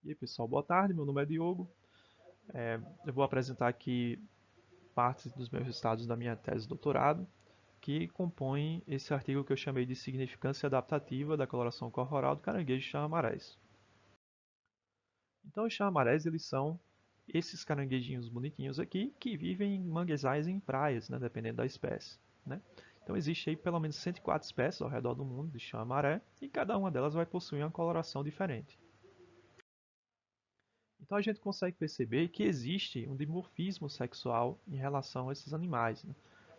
E aí, pessoal, boa tarde. Meu nome é Diogo. Eu vou apresentar aqui partes dos meus resultados da minha tese de doutorado, que compõem esse artigo que eu chamei de Significância Adaptativa da Coloração Corporal do Caranguejo chama-marés. Então, os chama-marés, eles são esses caranguejinhos bonitinhos aqui que vivem em manguezais e em praias, né, dependendo da espécie, né? Então, existe aí pelo menos 104 espécies ao redor do mundo de chama-maré e cada uma delas vai possuir uma coloração diferente. Então a gente consegue perceber que existe um dimorfismo sexual em relação a esses animais, né?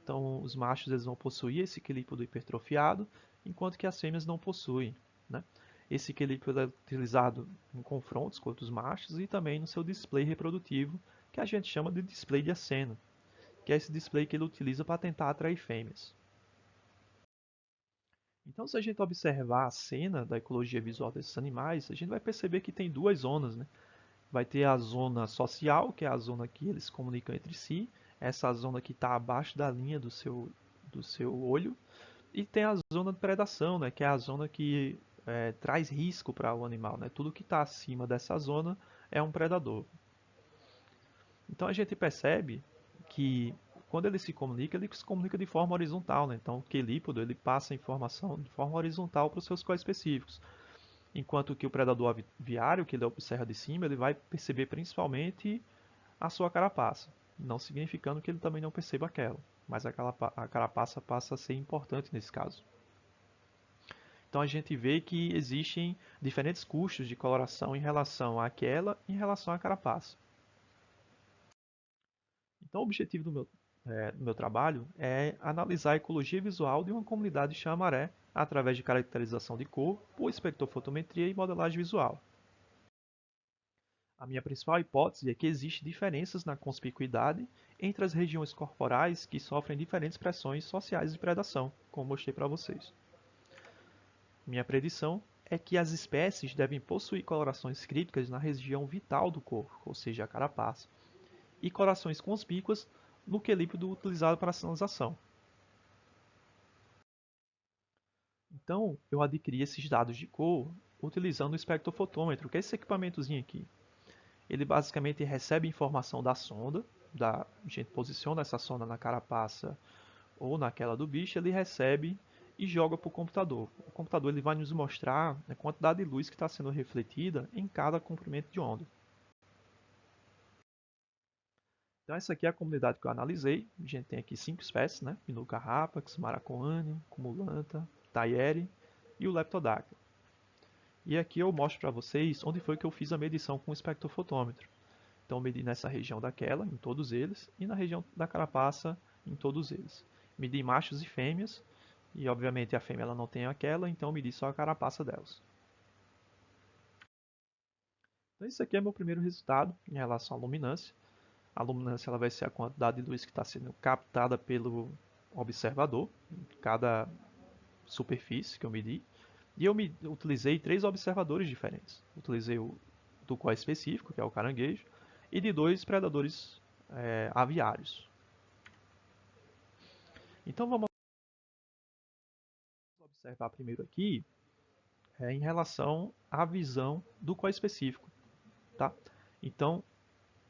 Então os machos eles vão possuir esse quelípodo hipertrofiado, enquanto que as fêmeas não possuem, né? Esse quelípodo é utilizado em confrontos com outros machos e também no seu display reprodutivo, que a gente chama de display de aceno, que é esse display que ele utiliza para tentar atrair fêmeas. Então, se a gente observar a cena da ecologia visual desses animais, a gente vai perceber que tem duas zonas, né? Vai ter a zona social, que é a zona que eles comunicam entre si, essa zona que está abaixo da linha do seu olho, e tem a zona de predação, né, que é a zona que traz risco para o animal. Né? Tudo que está acima dessa zona é um predador. Então a gente percebe que quando ele se comunica de forma horizontal. Né? Então o quelípodo ele passa a informação de forma horizontal para os seus coespecíficos. Enquanto que o predador aviário, que ele observa de cima, ele vai perceber principalmente a sua carapaça, não significando que ele também não perceba aquela, mas a carapaça passa a ser importante nesse caso. Então a gente vê que existem diferentes custos de coloração em relação àquela e em relação à carapaça. Então o objetivo do meu trabalho é analisar a ecologia visual de uma comunidade de chama-maré através de caracterização de cor por espectrofotometria e modelagem visual. A minha principal hipótese é que existem diferenças na conspicuidade entre as regiões corporais que sofrem diferentes pressões sociais de predação, como mostrei para vocês. Minha predição é que as espécies devem possuir colorações crípticas na região vital do corpo, ou seja, a carapaça, e colorações conspícuas no quelípodo utilizado para a sinalização. Então, eu adquiri esses dados de cor utilizando o espectrofotômetro, que é esse equipamentozinho aqui. Ele basicamente recebe informação da sonda, a gente posiciona essa sonda na carapaça ou naquela do bicho, ele recebe e joga para o computador. O computador ele vai nos mostrar a quantidade de luz que está sendo refletida em cada comprimento de onda. Então essa aqui é a comunidade que eu analisei. A gente tem aqui 5 espécies, né? Pinuca rapax, maracoane, cumulanta, tayeri e o leptodactyl. E aqui eu mostro para vocês onde foi que eu fiz a medição com o espectrofotômetro. Então medi nessa região daquela, em todos eles, e na região da carapaça, em todos eles. Medi machos e fêmeas, e obviamente a fêmea ela não tem aquela, então medi só a carapaça delas. Então esse aqui é meu primeiro resultado em relação à luminância. A luminância ela vai ser a quantidade de luz que está sendo captada pelo observador, em cada superfície que eu medi. E eu utilizei 3 observadores diferentes. Utilizei o do qual específico, que é o caranguejo, e de 2 predadores aviários. Então vamos observar primeiro aqui em relação à visão do qual específico. Tá? Então,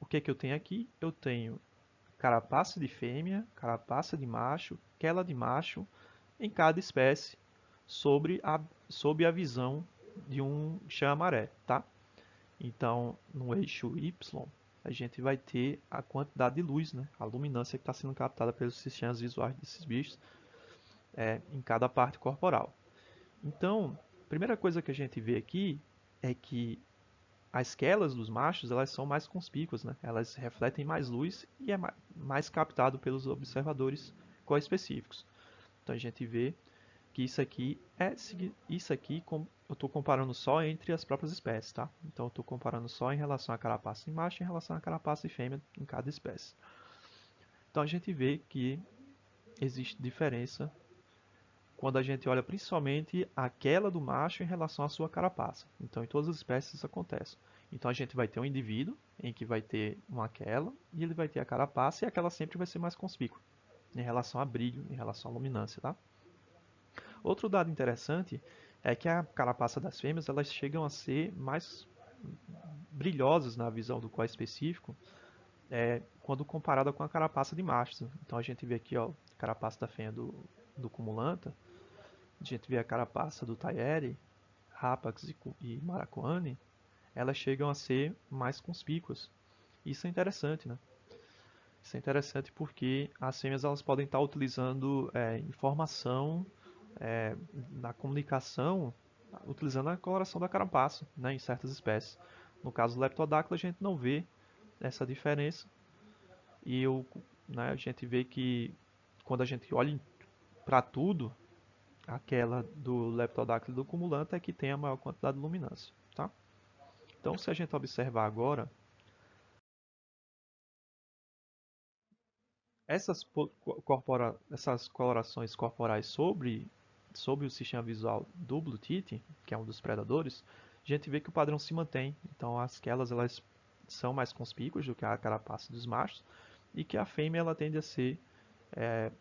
o que é que eu tenho aqui? Eu tenho carapaça de fêmea, carapaça de macho, quela de macho em cada espécie sob a visão de um chã-maré, tá? Então, no eixo Y, a gente vai ter a quantidade de luz, né? A luminância que está sendo captada pelos sistemas visuais desses bichos em cada parte corporal. Então, a primeira coisa que a gente vê aqui é que as quelas dos machos elas são mais conspícuas, né? Elas refletem mais luz e é mais captado pelos observadores co-específicos. Então a gente vê que isso aqui eu estou comparando só entre as próprias espécies, tá? Então eu estou comparando só em relação à carapaça de macho e em relação à carapaça de fêmea em cada espécie. Então a gente vê que existe diferença quando a gente olha principalmente aquela do macho em relação à sua carapaça. Então, em todas as espécies isso acontece. Então, a gente vai ter um indivíduo em que vai ter uma aquela e ele vai ter a carapaça e aquela sempre vai ser mais conspícua em relação a brilho, em relação à luminância, tá? Outro dado interessante é que a carapaça das fêmeas elas chegam a ser mais brilhosas na visão do qual específico, quando comparada com a carapaça de machos. Então a gente vê aqui, ó, a carapaça da fêmea do cumulanta, a gente vê a carapaça do Tayeri, Rapax e Maracuani, elas chegam a ser mais conspícuas. Isso é interessante, né? Isso é interessante porque as fêmeas elas podem estar utilizando informação na comunicação, utilizando a coloração da carapaça, né, em certas espécies. No caso do Leptodáctilo, a gente não vê essa diferença. E a gente vê que quando a gente olha para tudo, aquela do Leptodáctilo e do Cumulanta é que tem a maior quantidade de luminância. Tá? Então, se a gente observar agora, essas colorações corporais sobre o sistema visual do Blue Tite, que é um dos predadores, a gente vê que o padrão se mantém. Então, elas são mais conspícuas do que a carapaça dos machos, e que a fêmea ela tende a ser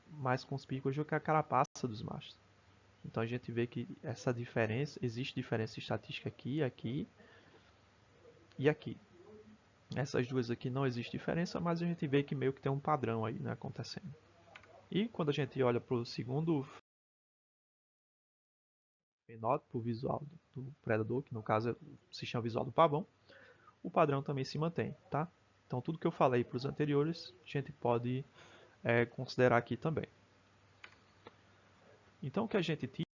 mais conspícua do que a carapaça dos machos. Então, a gente vê que essa diferença, existe diferença estatística aqui, aqui e aqui. Essas duas aqui não existe diferença, mas a gente vê que meio que tem um padrão aí, né, acontecendo. E quando a gente olha para o segundo fenótipo visual do predador, que no caso é o sistema visual do pavão, o padrão também se mantém, tá? Então tudo que eu falei para os anteriores, a gente pode considerar aqui também. Então o que a gente tira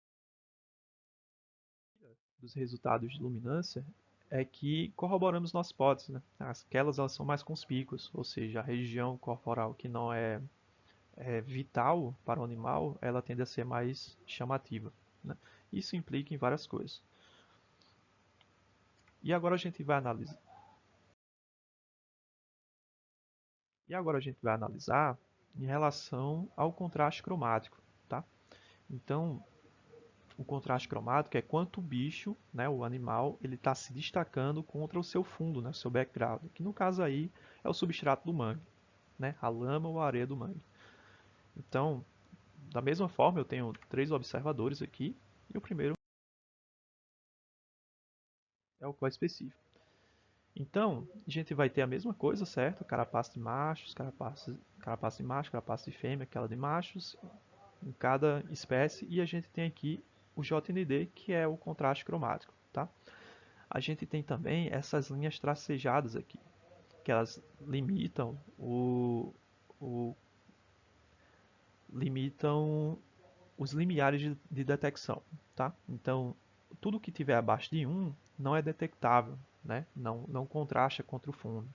dos resultados de luminância é que corroboramos nossa hipótese, né? Aquelas elas são mais conspícuas, ou seja, a região corporal que não é vital para o animal, ela tende a ser mais chamativa, né? Isso implica em várias coisas. E agora a gente vai analisar. E agora a gente vai analisar em relação ao contraste cromático, tá? Então, o contraste cromático é quanto o bicho, né, o animal, ele está se destacando contra o seu fundo, né, o seu background, que no caso aí é o substrato do mangue, né, a lama ou a areia do mangue. Então, da mesma forma, eu tenho 3 observadores aqui, e o primeiro é o qual específico. Então, a gente vai ter a mesma coisa, certo? Carapaça de machos, carapaça de macho, carapaça de fêmea, aquela de machos, em cada espécie, e a gente tem aqui o JND, que é o contraste cromático, tá? A gente tem também essas linhas tracejadas aqui, que elas o limitam os limiares de detecção, tá? Então, tudo que tiver abaixo de 1 não é detectável, né? Não contrasta contra o fundo.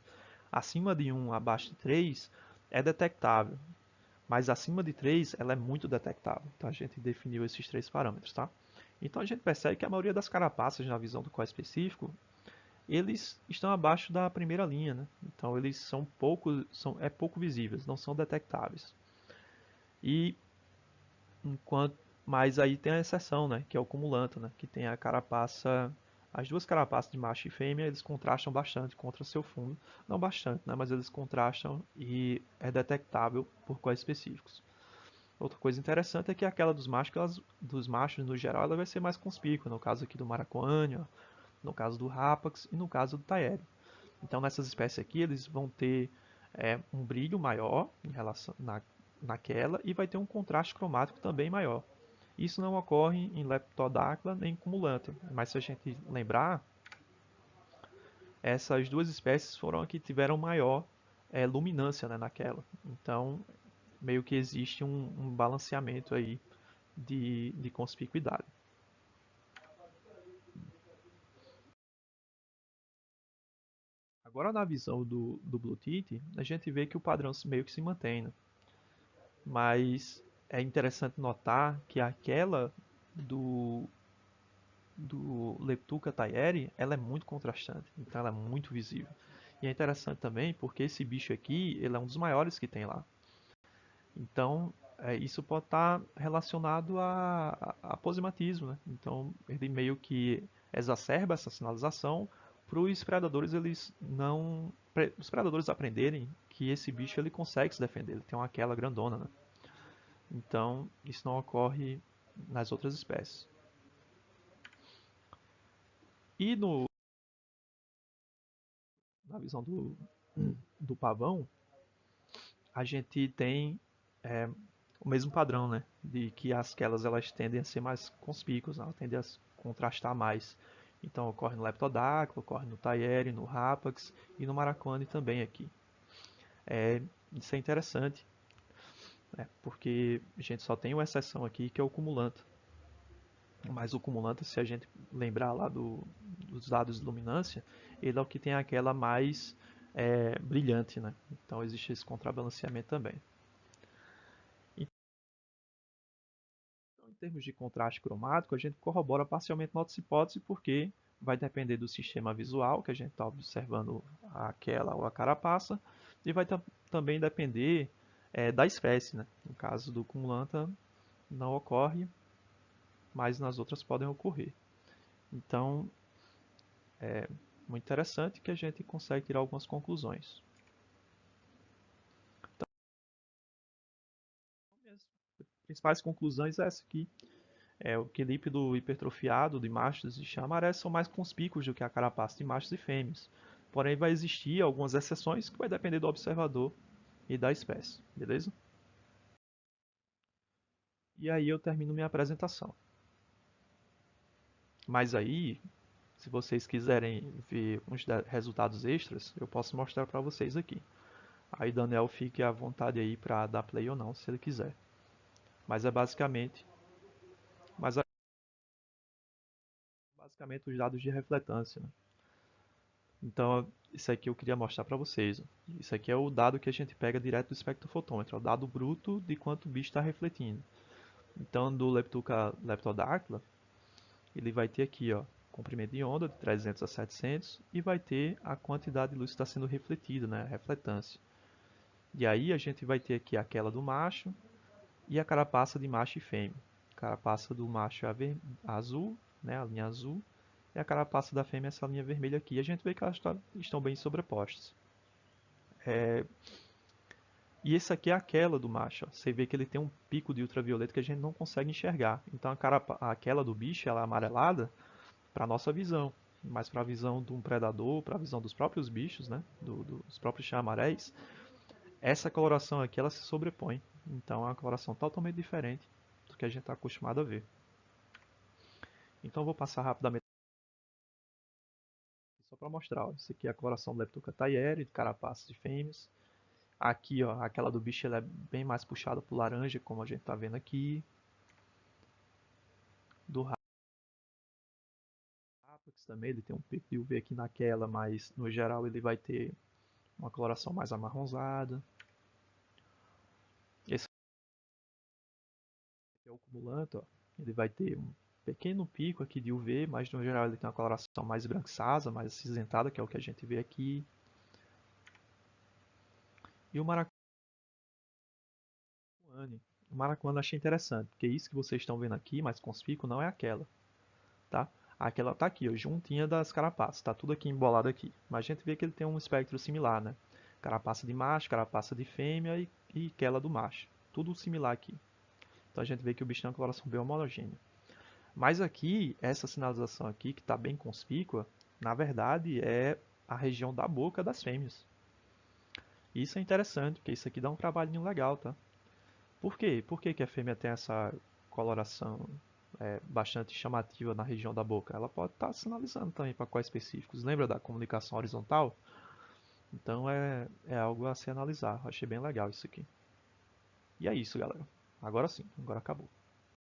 Acima de 1, abaixo de 3, é detectável, mas acima de 3 ela é muito detectável. Então a gente definiu esses 3 parâmetros, tá? Então a gente percebe que a maioria das carapaças na visão do core específico, eles estão abaixo da primeira linha, né? Então eles são pouco visíveis, não são detectáveis. E enquanto, mas aí tem a exceção, né, que é o cumulanta, né, que tem a carapaça, as duas carapaças de macho e fêmea, eles contrastam bastante contra o seu fundo, não bastante, né, mas eles contrastam e é detectável por cores específicos. Outra coisa interessante é que aquela dos machos no geral, ela vai ser mais conspícua, no caso aqui do maracoânio, no caso do rapax e no caso do taeri. Então nessas espécies aqui eles vão ter um brilho maior em relação naquela e vai ter um contraste cromático também maior. Isso não ocorre em Leptodáctila nem em Cumulanta, mas se a gente lembrar, essas duas espécies foram as que tiveram maior luminância, né, naquela. Então meio que existe um balanceamento aí de conspicuidade. Agora na visão do Blue Tite, a gente vê que o padrão meio que se mantém, né? Mas é interessante notar que aquela do, do Leptuca Tayeri, ela é muito contrastante, então ela é muito visível. E é interessante também porque esse bicho aqui, ele é um dos maiores que tem lá. Então, isso pode estar relacionado a aposematismo, né? Então, ele meio que exacerba essa sinalização para os predadores eles não, os predadores aprenderem que esse bicho ele consegue se defender, ele tem uma aquela grandona, né? Então, isso não ocorre nas outras espécies. E no na visão do pavão, a gente tem é, o mesmo padrão, né? De que as quelas elas tendem a ser mais conspícuas, né? Elas tendem a contrastar mais. Então ocorre no Leptodáctilo, ocorre no Tayeri, no Rapax e no Maracuani também aqui. Isso é interessante, né? Porque a gente só tem uma exceção aqui que é o cumulanta. Mas o cumulanta, se a gente lembrar lá dos dados de luminância, ele é o que tem aquela mais brilhante, né? Então existe esse contrabalanceamento também. Então, em termos de contraste cromático, a gente corrobora parcialmente nossa hipótese porque vai depender do sistema visual que a gente está observando aquela ou a carapaça e vai também depender da espécie, né? No caso do cumulanta não ocorre, mas nas outras podem ocorrer. Então, é muito interessante que a gente consegue tirar algumas conclusões. Então, as principais conclusões é essa aqui. O quelípido hipertrofiado de machos e chamarais são mais conspícuos do que a carapaça de machos e fêmeas. Porém, vai existir algumas exceções que vai depender do observador e da espécie, beleza? E aí eu termino minha apresentação. Mas aí, se vocês quiserem ver uns resultados extras, eu posso mostrar para vocês aqui. Aí Daniel fique à vontade aí para dar play ou não, se ele quiser. Mas é mas é basicamente os dados de refletância, né? Então, isso aqui eu queria mostrar para vocês. Isso aqui é o dado que a gente pega direto do espectrofotômetro, é o dado bruto de quanto o bicho está refletindo. Então, do Leptuca leptodactyla, ele vai ter aqui, ó, comprimento de onda de 300 a 700 e vai ter a quantidade de luz que está sendo refletida, né, a refletância. E aí a gente vai ter aqui aquela do macho e a carapaça de macho e fêmea. A carapaça do macho é a azul, né, a linha azul, e a carapaça da fêmea é essa linha vermelha aqui. E a gente vê que elas estão bem sobrepostas. E esse aqui é aquela do macho. Ó. Você vê que ele tem um pico de ultravioleta que a gente não consegue enxergar. Então aquela do bicho, ela é amarelada para nossa visão, mas para a visão de um predador, para a visão dos próprios bichos, né, dos próprios chamaréis, essa coloração aqui ela se sobrepõe. Então é uma coloração totalmente diferente do que a gente está acostumado a ver. Então eu vou passar rapidamente só para mostrar. Ó. Isso aqui é a coloração do Leptoca tayeri, de carapaças de fêmeas. Aqui, ó, aquela do bicho ela é bem mais puxada para o laranja, como a gente está vendo aqui. Do Rapax também, ele tem um pico de UV aqui naquela, mas no geral ele vai ter uma coloração mais amarronzada. Esse aqui é o cumulante, ó. Ele vai ter um pequeno pico aqui de UV, mas no geral ele tem uma coloração mais esbranquiçada, mais acinzentada, que é o que a gente vê aqui. E o maracuane. O maracuane eu achei interessante, porque isso que vocês estão vendo aqui, mais conspícuo, não é aquela, tá? Aquela tá aqui, ó, juntinha das carapaças, tá tudo aqui embolado aqui. Mas a gente vê que ele tem um espectro similar, né? Carapaça de macho, carapaça de fêmea e aquela do macho. Tudo similar aqui. Então a gente vê que o bicho tem uma coloração bem homogênea. Mas aqui, essa sinalização aqui, que está bem conspícua, na verdade é a região da boca das fêmeas. Isso é interessante, porque isso aqui dá um trabalhinho legal, tá? Por quê? Por que, que a fêmea tem essa coloração bastante chamativa na região da boca? Ela pode estar sinalizando também para quais específicos. Lembra da comunicação horizontal? Então é algo a se analisar. Eu achei bem legal isso aqui. E é isso, galera. Agora sim, agora acabou.